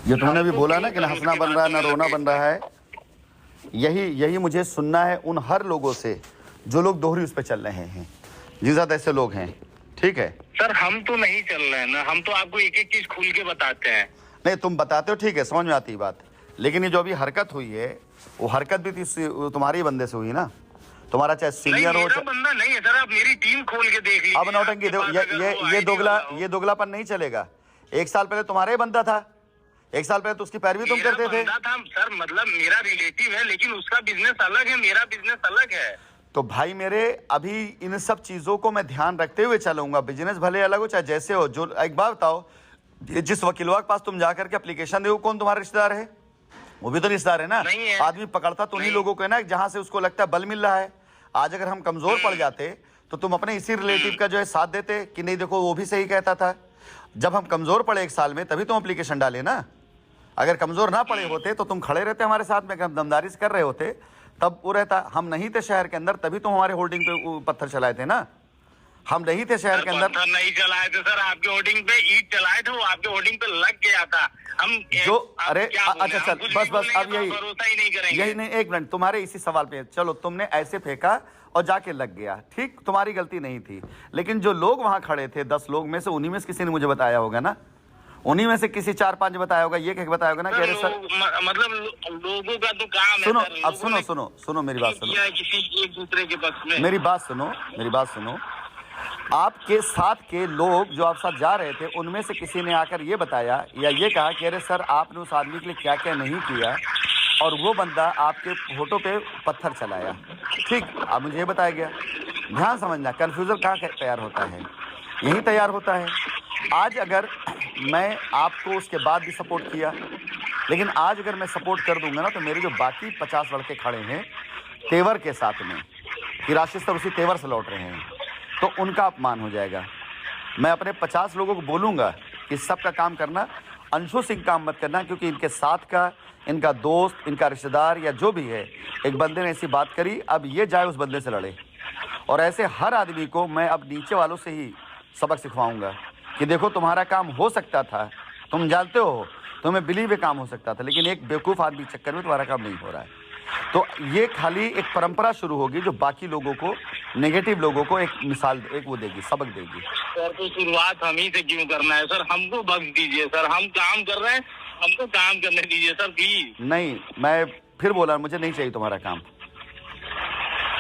जो तुमने अभी बोला ना कि ना हंसना बन रहा है ना रोना बन रहा है, यही मुझे सुनना है उन हर लोगों से जो लोग दोहरी उस पर चल रहे हैं, जिस ज्यादा ऐसे लोग हैं। ठीक है सर, हम तो नहीं चल रहे हैं ना, हम तो आपको एक एक चीज खुल के बताते हैं। नहीं, तुम बताते हो, ठीक है, समझ में आती बात, लेकिन ये जो अभी हरकत हुई है वो हरकत भी तुम्हारे ही बंदे से हुई ना। तुम्हारा चाहे सीनियर हो, बंदा नहीं है सर, आप मेरी टीम खोल के देख लीजिए। अब नौटंकी ये दोगलापन नहीं चलेगा। एक साल पहले तुम्हारा ही बंदा था, एक साल पहले तो उसकी पैरवी तुम करते थे। सर मतलब मेरा रिलेटिव है, लेकिन उसका बिजनेस अलग है, मेरा बिजनेस अलग है। तो भाई मेरे, अभी इन सब चीजों को मैं ध्यान रखते हुए चलूंगा। बिजनेस भले अलग हो चाहे जैसे हो। जो एक बात बताओ, जिस वकीलवा के पास तुम जाकर के एप्लीकेशन दो, कौन तुम्हारा रिश्तेदार है? वो भी तो रिश्तेदार है ना। है। आदमी पकड़ता तो उन्हीं लोगों को है ना, जहां से उसको लगता है बल मिल रहा है। आज अगर हम कमजोर पड़ जाते तो तुम अपने इसी रिलेटिव का जो है साथ देते कि नहीं देखो वो भी सही कहता था। जब हम कमजोर पड़े एक साल में तभी तुम एप्लीकेशन डाले ना। अगर कमजोर ना पड़े होते तो तुम खड़े रहते हमारे साथ में, अगर हम दमदारी से कर रहे होते तब वो रहता। हम नहीं थे शहर के अंदर, तभी तुम हमारे होल्डिंग पे पत्थर चलाए थे ना। हम नहीं थे शहर के अंदर, पत्थर नहीं चलाए थे सर, आपके होर्डिंग पे ईंट चलाए थे, वो आपके होर्डिंग पे लग गया था। हम जो अरे अच्छा चल, बस अब भरोसा ही नहीं करेंगे। यही नहीं, एक मिनट, तुम्हारे इसी सवाल पे, चलो तुमने ऐसे फेंका और जाके लग गया, ठीक, तुम्हारी गलती नहीं थी। लेकिन जो लोग वहां खड़े थे 10 लोग में से, उन्हीं में से किसी ने मुझे बताया होगा ना, उन्हीं में से किसी 4-5 बताया होगा, ये कह बताया होगा ना कि अरे सर मतलब लोगों का तो काम सुनो, है। अब सुनो मेरी बात सुनो, किसी एक दूसरे के पक्ष में मेरी बात सुनो। आपके साथ के लोग जो आप साथ जा रहे थे, उनमें से किसी ने आकर ये बताया या ये कहा कि अरे सर आपने उस आदमी के लिए क्या क्या नहीं किया, और वो बंदा आपके फोटो पे पत्थर चलाया, ठीक, अब मुझे ये बताया गया। ध्यान समझना, कन्फ्यूजन कहाँ तैयार होता है? यही तैयार होता है। आज अगर मैं आपको उसके बाद भी सपोर्ट किया, लेकिन आज अगर मैं सपोर्ट कर दूंगा ना, तो मेरे जो बाकी 50 लड़के खड़े हैं तेवर के साथ में कि राशिद सर उसी तेवर से लौट रहे हैं, तो उनका अपमान हो जाएगा। मैं अपने 50 लोगों को बोलूंगा कि सबका काम करना, अंशु सिंह काम मत करना, क्योंकि इनके साथ का, इनका दोस्त, इनका रिश्तेदार या जो भी है, एक बंदे ने ऐसी बात करी, अब ये जाए उस बंदे से लड़े। और ऐसे हर आदमी को मैं अब नीचे वालों से ही सबक सिखवाऊंगा कि देखो तुम्हारा काम हो सकता था, तुम जानते हो, तुम्हें बिलीव में काम हो सकता था, लेकिन एक बेवकूफ़ आदमी के चक्कर में तुम्हारा काम नहीं हो रहा है। तो ये खाली एक परंपरा शुरू होगी जो बाकी लोगों को, नेगेटिव लोगों को एक मिसाल, एक वो देगी, सबक देगी। सर तो शुरुआत हम ही से क्यों करना है सर? हमको बख्श दीजिए सर, हम काम कर रहे हैं, हमको काम करने दीजिए सर प्लीज। नहीं, मैं फिर बोला, मुझे नहीं चाहिए तुम्हारा काम,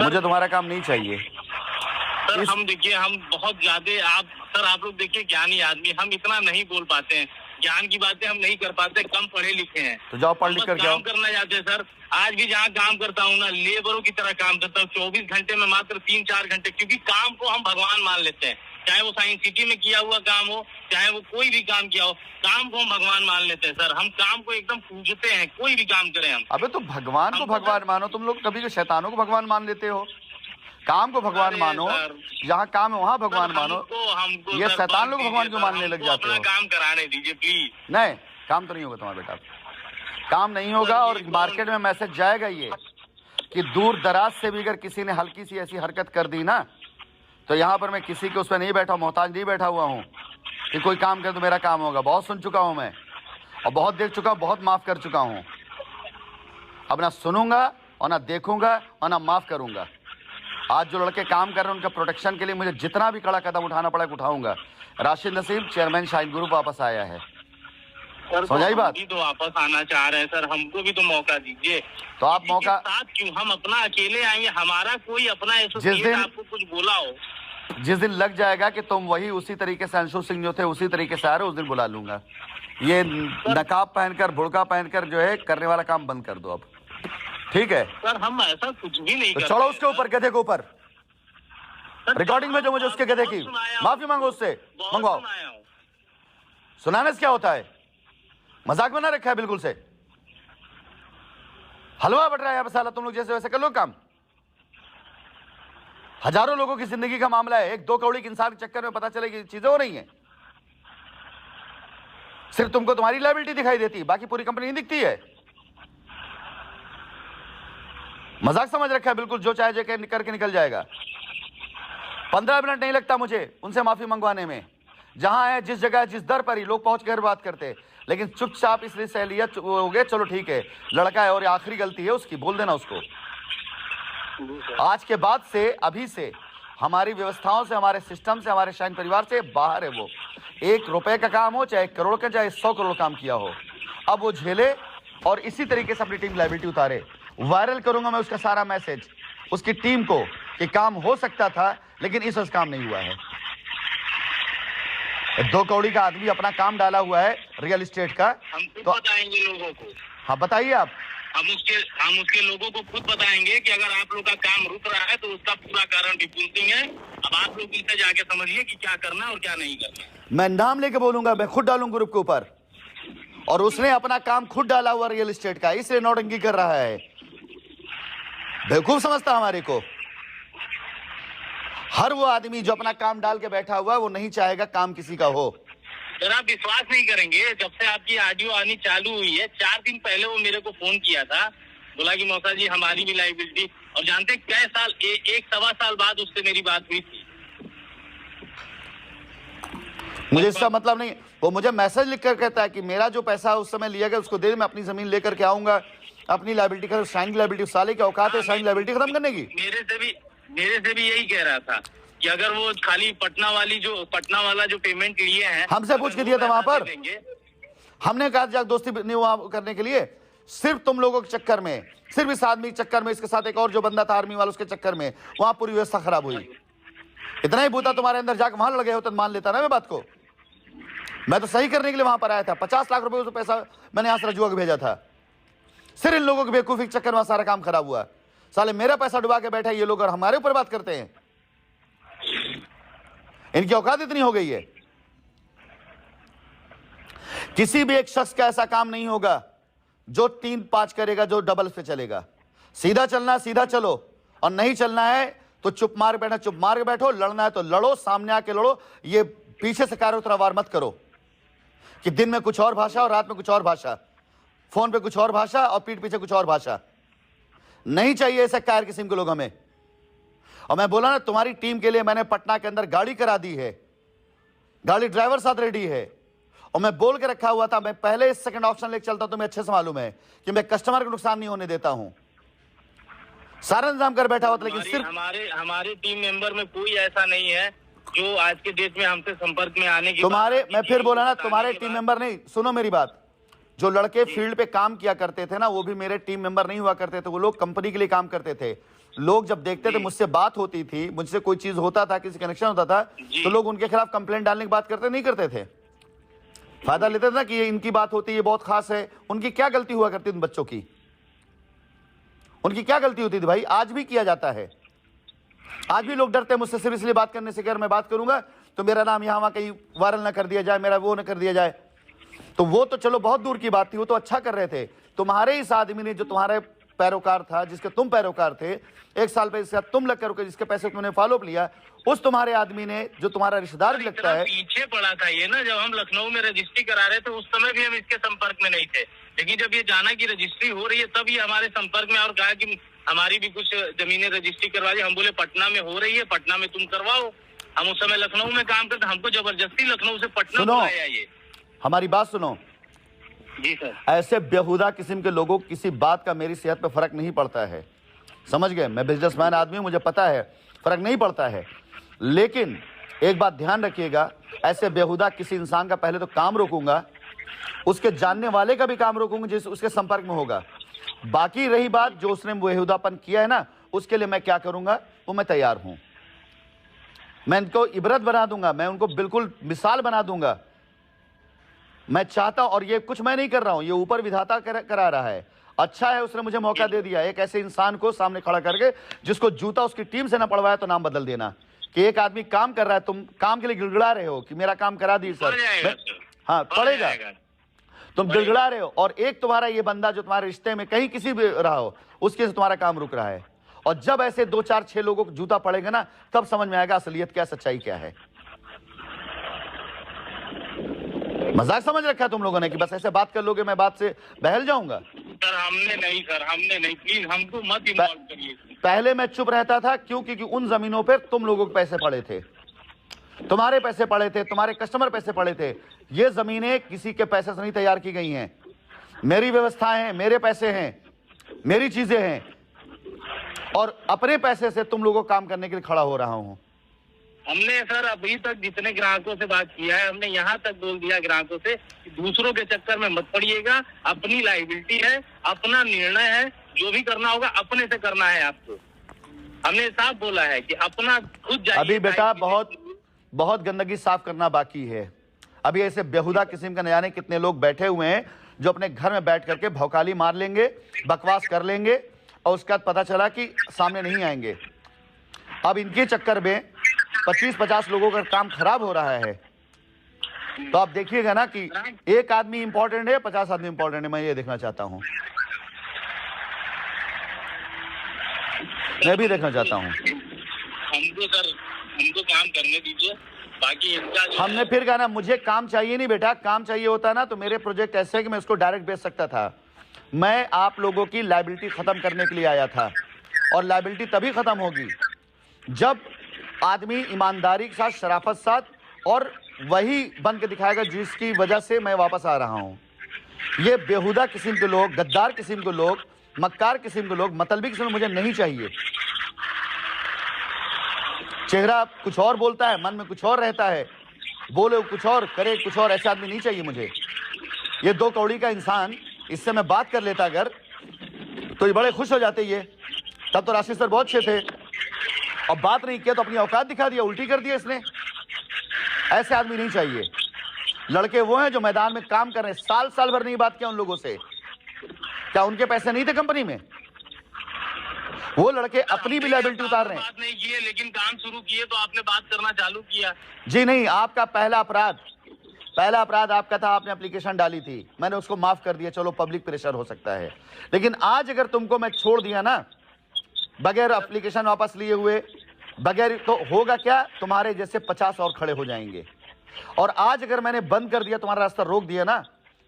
मुझे तुम्हारा काम नहीं चाहिए सर। हम देखिए, हम बहुत ज्यादा, आप लोग देखिए ज्ञानी आदमी, हम इतना नहीं बोल पाते हैं, ज्ञान की बातें हम नहीं कर पाते, कम पढ़े लिखे हैं। तो जाओ पढ़ लिख कर काम करना चाहते हैं सर। आज भी जहाँ काम करता हूँ ना, लेबरों की तरह काम करता हूँ, 24 घंटे में मात्र 3-4 घंटे, क्योंकि काम को हम भगवान मान लेते हैं। चाहे वो साइंस सिटी में किया हुआ काम हो, चाहे वो कोई भी काम किया हो, काम को हम भगवान मान लेते हैं सर। हम काम को एकदम पूजते हैं, कोई भी काम करें हम। अबे तो भगवान को भगवान मानो, तुम लोग कभी शैतानों को भगवान मान लेते हो। काम को भगवान मानो, जहाँ काम है वहाँ भगवान मानो। ये शैतान लोग भगवान क्यों मानने लग जाते हो? काम कराने दीजिए प्लीज। नहीं, काम तो नहीं होगा तुम्हारा बेटा, काम नहीं होगा। और मार्केट में मैसेज जाएगा ये कि दूर दराज से भी अगर किसी ने हल्की सी ऐसी हरकत कर दी ना, तो यहाँ पर मैं किसी के उस पर नहीं बैठा, मोहताज नहीं बैठा हुआ हूँ कि कोई काम करे तो मेरा काम होगा। बहुत सुन चुका हूँ मैं, और बहुत देख चुका, बहुत माफ कर चुका हूँ। अब ना सुनूंगा और ना देखूंगा और ना माफ करूंगा। आज जो लड़के काम कर रहे हैं उनका प्रोटेक्शन के लिए मुझे जितना भी कड़ा कदम उठाना पड़ा उठाऊंगा। Rashid Naseem, chairman shine group, वापस आया है। समझाई बात? तो वापस आना चाह रहे हैं सर, हमको भी तो मौका दीजिए। तो आप मौका साथ क्यों, हम अपना अकेले आएंगे? हमारा कोई अपना एसोसिएट आपको कुछ बोला हो? जिस दिन लग जाएगा कि तुम वही उसी तरीके से अंशु सिंह जो थे उसी तरीके से आ रहे, उस दिन बुला लूंगा। ये नकाब पहनकर, बुर्का पहनकर जो है करने वाला काम बंद कर दो अब, ठीक है सर? हम ऐसा कुछ भी नहीं तो चढ़ो उसके ऊपर, गधे के ऊपर। रिकॉर्डिंग में जो मुझे उसके गधे की माफी मांगो, उससे मंगवाओ। सुनाने से क्या होता है? मजाक बना रखा है बिल्कुल से। हलवा बट रहा है साला, तुम लोग जैसे वैसे कर लो काम। हजारों लोगों की जिंदगी का मामला है, 1-2 कौड़ी के इंसान के चक्कर में पता चले कि चीजें हो रही हैं। सिर्फ तुमको तुम्हारी लायबिलिटी दिखाई देती है, बाकी पूरी कंपनी नहीं दिखती है। मजाक समझ रखा है बिल्कुल, जो चाहे जो करके निकल जाएगा। 15 मिनट नहीं लगता मुझे उनसे माफी मंगवाने में। जहां है, जिस जगह, जिस दर पर ही लोग पहुंच कर बात करते, लेकिन चुपचाप इसलिए सह लिया, हो गया, चलो ठीक है, लड़का है और ये आखिरी गलती है उसकी, बोल देना उसको। आज के बाद से, अभी से हमारी व्यवस्थाओं से, हमारे सिस्टम से, हमारे शाइन परिवार से बाहर है वो। 1 रुपए का काम हो, चाहे 1 करोड़ का, चाहे 100 करोड़ काम किया हो, अब वो झेले और इसी तरीके से अपनी टीम लायबिलिटी उतारे। वायरल करूंगा मैं उसका सारा मैसेज उसकी टीम को कि काम हो सकता था लेकिन इस वक्त काम नहीं हुआ है। 2 कौड़ी का आदमी अपना काम डाला हुआ है रियल एस्टेट का। हम खुद बताएंगे लोगों को। हाँ बताइए आप। हम उसके लोगों को खुद बताएंगे कि अगर आप लोग का काम रुक रहा है तो उसका पूरा कारण विपुल सिंह है। अब आप लोग इनसे जाके समझिए कि क्या करना और क्या नहीं करना। मैं नाम लेके बोलूंगा, मैं खुद डालूंगा ग्रुप के ऊपर। और उसने अपना काम खुद डाला हुआ रियल एस्टेट का, इसलिए नौटंकी कर रहा है, बेवकूफ समझता हमारे को। हर वो आदमी जो अपना काम डाल के बैठा हुआ है वो नहीं चाहेगा काम किसी का हो। सर आप विश्वास नहीं करेंगे, जब से आपकी ऑडियो आनी चालू हुई है 4 दिन पहले वो मेरे को फोन किया था, बोला कि मौसा जी हमारी भी लायबिलिटी, और जानते कई साल, 1-1.25 साल बाद उससे मेरी बात हुई थी। मुझे इसका मतलब नहीं, वो मुझे मैसेज लिख कर कहता है कि मेरा जो पैसा उस समय लिया गया उसको दे, मैं अपनी जमीन लेकर के आऊंगा, अपनी लायबिलिटी का साइन लायबिलिटी, साले की औकात है साइन लायबिलिटी खत्म करने की। मेरे से भी यही कह रहा था कि अगर वो खाली पटना वाला जो पेमेंट लिए हैं, हमसे पूछ के दिया था वहां पर, हमने कहा जाग दोस्ती नहीं वहां करने के लिए, सिर्फ तुम लोगों के चक्कर में, सिर्फ इस आदमी के चक्कर में, इसके साथ एक और जो बंदा था आर्मी वाला, उसके चक्कर में वहां पूरी व्यवस्था खराब हुई। इतना ही बूता तुम्हारे अंदर जाकर वहां लड़ गए हो तो मान लेता ना मैं बात को। मैं तो सही करने के लिए वहां पर आया था। 50 लाख रुपए पैसा मैंने यहां से रजुआ को भेजा था, सिर्फ इन लोगों के बेवकूफी के चक्कर में सारा काम खराब हुआ। साले मेरा पैसा डुबा के बैठा ये लोग और हमारे ऊपर बात करते हैं। इनकी औकात इतनी हो गई है। किसी भी एक शख्स का ऐसा काम नहीं होगा जो 3-5 करेगा, जो डबल पे चलेगा। सीधा चलना है सीधा चलो, और नहीं चलना है तो चुप मार बैठना, चुप मार के बैठो। लड़ना है तो लड़ो, सामने आके लड़ो। ये पीछे से कारो तरह वार मत करो कि दिन में कुछ और भाषा और रात में कुछ और भाषा, फोन पे कुछ और भाषा और पीठ पीछे कुछ और भाषा। नहीं चाहिए ऐसे कायर किस्म के लोग हमें। और मैं बोला ना, तुम्हारी टीम के लिए मैंने पटना के अंदर गाड़ी करा दी है, गाड़ी ड्राइवर साथ रेडी है, और मैं बोल के रखा हुआ था मैं पहले इस सेकंड ऑप्शन लेके चलता हूं। तुम्हें अच्छे से मालूम है कि मैं कस्टमर को नुकसान नहीं होने देता हूं। सारा इंतजाम कर बैठा हुआ था, लेकिन सिर्फ हमारे टीम मेंबर में कोई ऐसा नहीं है जो आज के डेट में हमसे संपर्क में आने की तुम्हारे, मैं फिर बोला ना, तुम्हारे टीम मेंबर नहीं, सुनो मेरी बात, जो लड़के फील्ड पे काम किया करते थे ना, वो भी मेरे टीम मेंबर नहीं हुआ करते थे। वो लोग कंपनी के लिए काम करते थे। लोग जब देखते थे, मुझसे बात होती थी, मुझसे कोई चीज होता था, किसी कनेक्शन होता था, तो लोग उनके खिलाफ कंप्लेंट डालने की बात करते नहीं करते थे। फायदा लेते थे ना कि ये इनकी बात होती है, ये बहुत खास है। उनकी क्या गलती हुआ करती थी उन बच्चों की? उनकी क्या गलती होती थी भाई? आज भी किया जाता है। आज भी लोग डरते हैं मुझसे सिर्फ इसलिए बात करने से कि अगर मैं बात करूंगा तो मेरा नाम यहाँ वहां कहीं वायरल ना कर दिया जाए, मेरा वो ना कर दिया जाए। तो वो तो चलो बहुत दूर की बात थी, वो तो अच्छा कर रहे थे। तुम्हारे इस आदमी ने, जो तुम्हारे पैरोकार था, जिसके तुम पैरोकार थे, 1 साल पहले इसके साथ तुम लग कर जिसके पैसे तुमने फॉलोअप लिया, उस तुम्हारे आदमी ने, जो तुम्हारा रिश्तेदार भी लगता है, पीछे पड़ा था ये ना। जब हम लखनऊ में रजिस्ट्री करा रहे थे उस समय भी हम इसके संपर्क में नहीं थे, लेकिन जब ये जाना की रजिस्ट्री हो रही है तब ये हमारे संपर्क में और कहा कि हमारी भी कुछ जमीनें रजिस्ट्री करवा दी। हम बोले पटना में हो रही है, पटना में तुम करवाओ। हम उस समय लखनऊ में काम करते, हमको जबरदस्ती लखनऊ से पटना बुलाया। ये हमारी बात सुनो जी सर। ऐसे बेहुदा किस्म के लोगों को किसी बात का मेरी सेहत पे फर्क नहीं पड़ता है, समझ गए? मैं बिजनेसमैन आदमी हूं, मुझे पता है फर्क नहीं पड़ता है। लेकिन एक बात ध्यान रखिएगा, ऐसे बेहुदा किसी इंसान का पहले तो काम रोकूंगा, उसके जानने वाले का भी काम रोकूंगा जिस उसके संपर्क में होगा। बाकी रही बात जो उसने बेहुदापन किया है ना, उसके लिए मैं क्या करूंगा वो मैं तैयार हूं। मैं इनको इबरत बना दूंगा, मैं उनको बिल्कुल मिसाल बना दूंगा। मैं चाहता हूं, और ये कुछ मैं नहीं कर रहा हूं, ये ऊपर विधाता करा रहा है। अच्छा है उसने मुझे मौका दे दिया, एक ऐसे इंसान को सामने खड़ा करके जिसको जूता उसकी टीम से ना पड़वाया तो नाम बदल देना कि एक आदमी काम कर रहा है, तुम काम के लिए गिड़गिड़ा रहे हो कि मेरा काम करा दी सर। हाँ पड़ेगा, तुम गिड़गिड़ा रहे हो। और एक तुम्हारा ये बंदा जो तुम्हारे रिश्ते में कहीं किसी भी रहा हो, उसके से तुम्हारा काम रुक रहा है। और जब ऐसे 2, 4, 6 लोगों को जूता पड़ेगा ना, तब समझ में आएगा असलियत क्या, सच्चाई क्या है। मजाक समझ रखा है तुम लोगों ने कि बस ऐसे बात कर लोगे मैं बात से बहल जाऊंगा। सर हमने नहीं, प्लीज हमको मत इन्वॉल्व करिए। पहले मैं चुप रहता था, क्यों? क्योंकि उन जमीनों पर तुम लोगों के पैसे पड़े थे, तुम्हारे पैसे पड़े थे, तुम्हारे कस्टमर पैसे पड़े थे। ये जमीनें किसी के पैसे से नहीं तैयार की गई हैं, मेरी व्यवस्था है, मेरे पैसे हैं, मेरी चीजें हैं, और अपने पैसे से तुम लोगों को काम करने के लिए खड़ा हो रहा हूं। हमने सर अभी तक जितने ग्राहकों से बात किया है, हमने यहाँ तक बोल दिया ग्राहकों से कि दूसरों के चक्कर में मत पड़िएगा, अपनी लायबिलिटी है, अपना निर्णय है, जो भी करना होगा अपने से करना है आपको। हमने साफ बोला है कि अपना खुद जाइए। अभी बेटा बहुत गंदगी साफ करना बाकी है। अभी ऐसे बेहुदा किस्म का न जाने कितने लोग बैठे हुए हैं जो अपने घर में बैठ करके भौकाली मार लेंगे, बकवास कर लेंगे, और उसके बाद पता चला कि सामने नहीं आएंगे। अब इनके चक्कर में 25-50 लोगों का काम खराब हो रहा है। तो आप देखिएगा ना कि एक आदमी इंपॉर्टेंट है, 50 आदमी इंपॉर्टेंट है। मैं ये देखना चाहता हूं, मैं भी देखना चाहता हूं। हमको काम करने दीजिए, बाकी इनका हमने फिर कहा ना, मुझे काम चाहिए नहीं बेटा, काम चाहिए होता ना तो मेरे प्रोजेक्ट ऐसे है कि मैं उसको डायरेक्ट बेच सकता था। मैं आप लोगों की लायबिलिटी खत्म करने के लिए आया था, और लायबिलिटी तभी खत्म होगी जब आदमी ईमानदारी के साथ, शराफत साथ, और वही बन के दिखाएगा जिसकी वजह से मैं वापस आ रहा हूं। ये बेहुदा किस्म के लोग, गद्दार किस्म के लोग, मक्कार किस्म के लोग, मतलबी किस्म के मुझे नहीं चाहिए। चेहरा कुछ और बोलता है, मन में कुछ और रहता है, बोले कुछ और, करे कुछ और, ऐसे आदमी नहीं चाहिए मुझे। ये 2 कौड़ी का इंसान, इससे मैं बात कर लेता अगर, तो ये बड़े खुश हो जाते। ये तब तो राशि सर बहुत अच्छे थे, और बात नहीं किया तो अपनी औकात दिखा दिया, उल्टी कर दिया इसने। ऐसे आदमी नहीं चाहिए। लड़के वो हैं जो मैदान में काम कर रहे हैं, साल भर नहीं बात किया उन लोगों से। क्या उनके पैसे नहीं थे कंपनी में? वो लड़के अपनी भी लायबिलिटी उतार रहे हैं। बात नहीं किए, लेकिन काम शुरू किए तो आपने बात करना चालू किया। जी नहीं, आपका पहला अपराध आपका था, आपने एप्लीकेशन डाली थी, मैंने उसको माफ कर दिया, चलो पब्लिक प्रेशर हो सकता है। लेकिन आज अगर तुमको मैं छोड़ दिया ना, बगैर एप्लीकेशन वापस लिए हुए, बगैर, तो होगा क्या, तुम्हारे जैसे 50 और खड़े हो जाएंगे। और आज अगर मैंने बंद कर दिया, तुम्हारा रास्ता रोक दिया ना,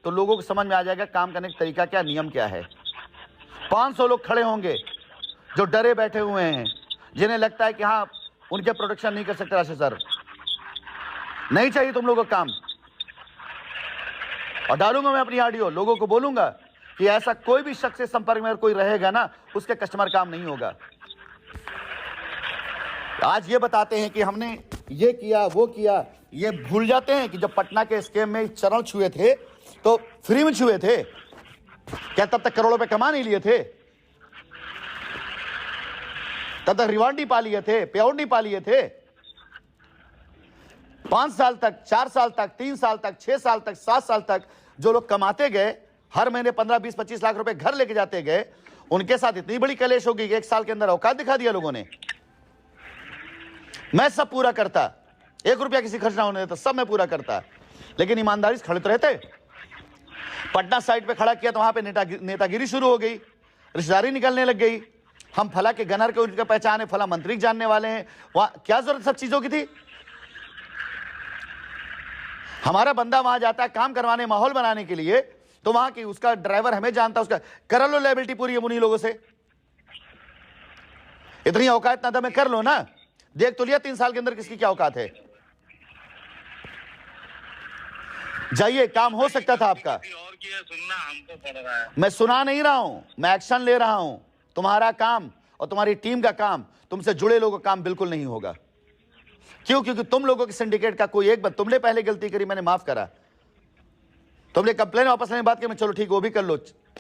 तो लोगों को समझ में आ जाएगा काम करने का तरीका क्या, नियम क्या है। 500 लोग खड़े होंगे जो डरे बैठे हुए हैं, जिन्हें लगता है कि हाँ उनके प्रोटेक्शन नहीं कर सकते राशि सर। नहीं चाहिए तुम लोगों को काम। और डालूंगा मैं अपनी ऑडियो, लोगों को बोलूंगा कि ऐसा कोई भी शख्स के संपर्क में अगर कोई रहेगा ना, उसके कस्टमर काम नहीं होगा। आज ये बताते हैं कि हमने ये किया वो किया, ये भूल जाते हैं कि जब पटना के स्कैम में चरण छुए थे तो फ्री में छुए थे क्या? तब तक करोड़ों रुपए कमा नहीं लिए थे? तब तक रिवार्ड नहीं पा लिए थे, पे आउट नहीं पा लिए थे? 5 साल तक, 4 साल तक, 3 साल तक, 6 साल तक, 7 साल तक जो लोग कमाते गए, हर महीने 15, 20, 25 लाख रुपए घर लेके जाते गए, उनके साथ इतनी बड़ी कलेश होगी कि 1 साल के अंदर औकात दिखा दिया लोगों ने। मैं सब पूरा करता, 1 रुपया किसी खर्च ना होने देता, सब मैं पूरा करता, लेकिन ईमानदारी से खड़े तो रहते। पटना साइड पे खड़ा किया तो वहां पे नेतागिरी शुरू हो गई, रिश्तेदारी निकलने लग गई। हम फला के गनर के उनका पहचान है, फला मंत्री जानने वाले हैं, वहां क्या जरूरत सब चीजों की थी? हमारा बंदा वहां जाता है काम करवाने, माहौल बनाने के लिए, तो वहां की उसका ड्राइवर हमें जानता, उसका कर लो लायबिलिटी पूरी है उन्हीं लोगों से। इतनी औकात इतना दम कर लो ना, देख तो लिया 3 साल के अंदर किसकी क्या औकात है। जाइए, काम हो सकता था आपका। और किया सुनना हमको पड़ रहा है। मैं सुना नहीं रहा हूं, मैं एक्शन ले रहा हूं। तुम्हारा काम और तुम्हारी टीम का काम, तुमसे जुड़े लोगों का काम बिल्कुल नहीं होगा। क्यों? क्योंकि तुम लोगों के सिंडिकेट का कोई एक बात, तुमने पहले गलती करी, मैंने माफ करा। तुमने कंप्लेन वापस लेने बात की, मैं चलो ठीक वो भी कर लो,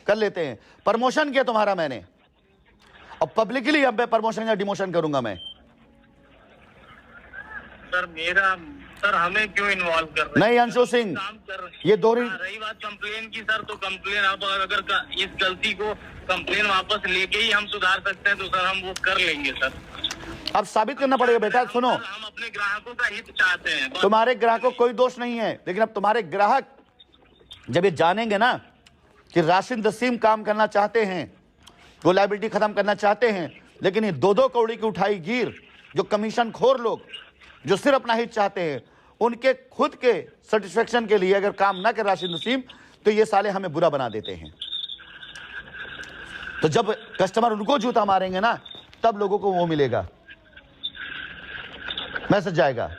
कर लेते हैं। प्रमोशन किया तुम्हारा मैंने, और पब्लिकली अब मैं प्रमोशन या डिमोशन करूंगा मैं। सर हमें क्यों इन्वॉल्व कर रहे हैं? नहीं अंशु सिंह, काम कर ये दोहरी रही बात कंप्लेन की सर, तो कंप्लेन आप अगर इस गलती को कंप्लेन वापस लेके ही हम सुधार सकते हैं तो सर हम वो कर लेंगे सर। अब साबित करना पड़ेगा बेटा। सुनो, हम अपने ग्राहकों का हित चाहते हैं। तुम्हारे ग्राहकों को कोई दोष नहीं है, लेकिन अब तुम्हारे ग्राहक जब ये जानेंगे ना कि राशिद नसीम काम करना चाहते हैं, वो लायबिलिटी खत्म करना चाहते हैं, लेकिन ये 2-2 कौड़ी की उठाई गिर जो कमीशन खोर लोग जो सिर्फ अपना हित चाहते हैं, उनके खुद के सेटिस्फेक्शन के लिए अगर काम ना कर राशिद नसीम, तो ये साले हमें बुरा बना देते हैं। तो जब कस्टमर उनको जूता मारेंगे ना, तब लोगों को वो मिलेगा, मैसेज जाएगा।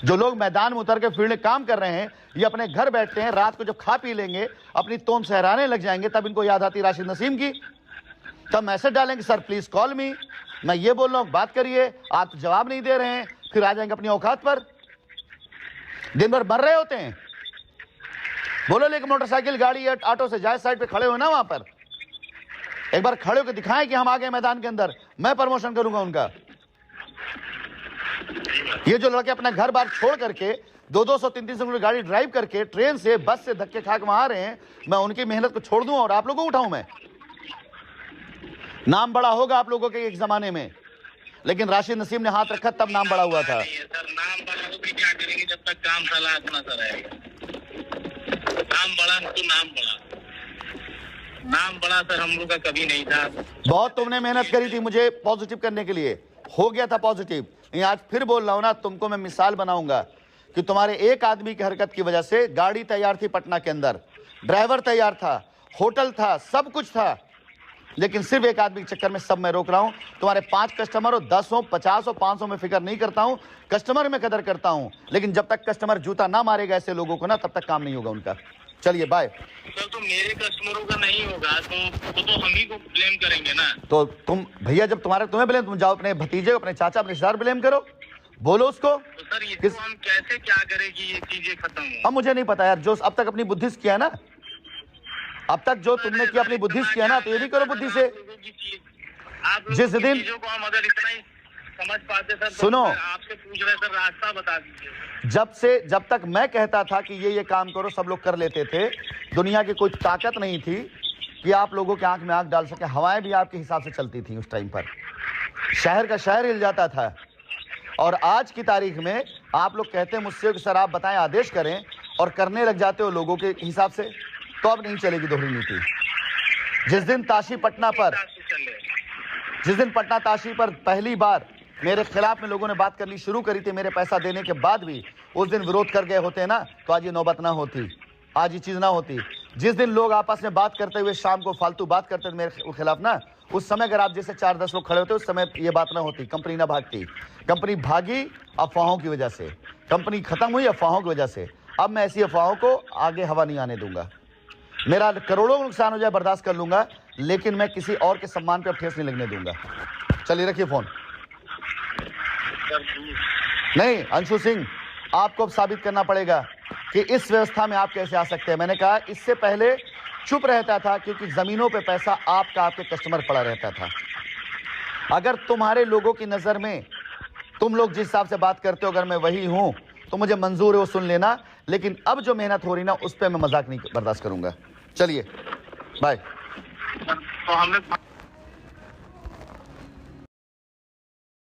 जो लोग मैदान में उतर के फील्ड में काम कर रहे हैं, ये अपने घर बैठते हैं, रात को जब खा पी लेंगे, अपनी तोम सहराने लग जाएंगे, तब इनको याद आती राशिद नसीम की, तब मैसेज डालेंगे सर प्लीज कॉल मी, मैं ये बोल रहा हूँ बात करिए, आप तो जवाब नहीं दे रहे हैं, फिर आ जाएंगे अपनी औकात पर। दिन भर मर रहे होते हैं। बोलो लेकिन मोटरसाइकिल गाड़ी या ऑटो से जाए साइड पे खड़े हो ना, वहां पर एक बार खड़े होकर दिखाएं कि हम आ गए मैदान के अंदर, मैं प्रमोशन करूंगा उनका। ये जो लड़के अपना घर बार छोड़ करके 200-300 किलोमीटर गाड़ी ड्राइव करके ट्रेन से बस से धक्के खा के वहां आ रहे हैं, मैं उनकी मेहनत को छोड़ दूं और आप लोगों को उठाऊं? मैं नाम बड़ा होगा आप लोगों के एक जमाने में, लेकिन राशिद नसीम ने हाथ रखा तब नाम बड़ा हुआ था। सर नाम बड़ा हो भी क्या करेंगे जब तक काम साला अपना सा रहेगा। नाम बड़ा तो नाम बड़ा सर हम लोग का कभी नहीं था। बहुत तुमने मेहनत करी थी मुझे पॉजिटिव करने के लिए, हो गया था पॉजिटिव। आज फिर बोल रहा हूं ना, तुमको मैं मिसाल बनाऊंगा कि तुम्हारे एक आदमी की हरकत की वजह से गाड़ी तैयार थी पटना के अंदर, ड्राइवर तैयार था, होटल था, सब कुछ था, लेकिन सिर्फ एक आदमी के चक्कर में सब मैं रोक रहा हूं। तुम्हारे 5 कस्टमर हो, 10 हो, 50 हो, 500 में फिक्र नहीं करता हूं, कस्टमर में कदर करता हूं, लेकिन जब तक कस्टमर जूता ना मारेगा ऐसे लोगों को ना, तब तक काम नहीं होगा उनका। चलिए बाय। सर तो मेरे कस्टमरों का नहीं होगा तो हम ही को ब्लेम करेंगे ना। तो तुम भैया जब तुम्हें ब्लेम, तुम जाओ अपने भतीजे, अपने चाचा, अपने रिश्तेदार ब्लेम करो, बोलो उसको। तो सर ये हम कैसे क्या करें कि ये चीजें खत्म हो? अब मुझे नहीं पता यार, जो अब तक अपनी बुद्धि से किया ना, अब तक जो तुमने किया अपनी बुद्धि से किया ना, तो ये भी करो बुद्धि से। जिस दिन को हम अगर इतना ही समझ पाते सर, सुनो, आपसे पूछ रहे सर, रास्ता बता दीजिए। जब तक मैं कहता था कि ये काम करो, सब लोग कर लेते थे। दुनिया की कोई ताकत नहीं थी कि आप लोगों के आंख में आंख डाल सके। हवाएं भी आपके हिसाब से चलती थी उस टाइम पर, शहर का शहर हिल जाता था। और आज की तारीख में आप लोग कहते हैं मुझसे कि सर आप बताएं, आदेश करें, और करने लग जाते हो लोगों के हिसाब से, तो अब नहीं चलेगी दोहरी नीति। जिस दिन पटना ताशी पर पहली बार मेरे खिलाफ में लोगों ने बात करनी शुरू करी थी, मेरे पैसा देने के बाद भी उस दिन विरोध कर गए होते ना, तो आज ये नौबत ना होती, आज ये चीज ना होती। जिस दिन लोग आपस में बात करते हुए शाम को फालतू बात करते थे मेरे खिलाफ ना, उस समय अगर आप जैसे 4-10 लोग खड़े होते, उस समय ये बात ना होती, कंपनी ना भागती। कंपनी भागी अफवाहों की वजह से, कंपनी खत्म हुई अफवाहों की वजह से। अब मैं ऐसी अफवाहों को आगे हवा नहीं आने दूंगा। मेरा करोड़ों नुकसान हो जाए बर्दाश्त कर लूंगा, लेकिन मैं किसी और के सम्मान पे ठेस नहीं लगने दूंगा। चलिए रखिए फोन। नहीं अंशु सिंह, आपको अब साबित करना पड़ेगा कि इस व्यवस्था में आप कैसे आ सकते हैं। मैंने कहा इससे पहले चुप रहता था क्योंकि जमीनों पे पैसा आपका, आपके कस्टमर पड़ा रहता था। अगर तुम्हारे लोगों की नजर में तुम लोग जिस हिसाब से बात करते हो, अगर मैं वही हूं तो मुझे मंजूर है, वो सुन लेना। लेकिन अब जो मेहनत हो रही ना, उस पर मैं मजाक नहीं बर्दाश्त करूंगा। चलिए बाय। तो हमने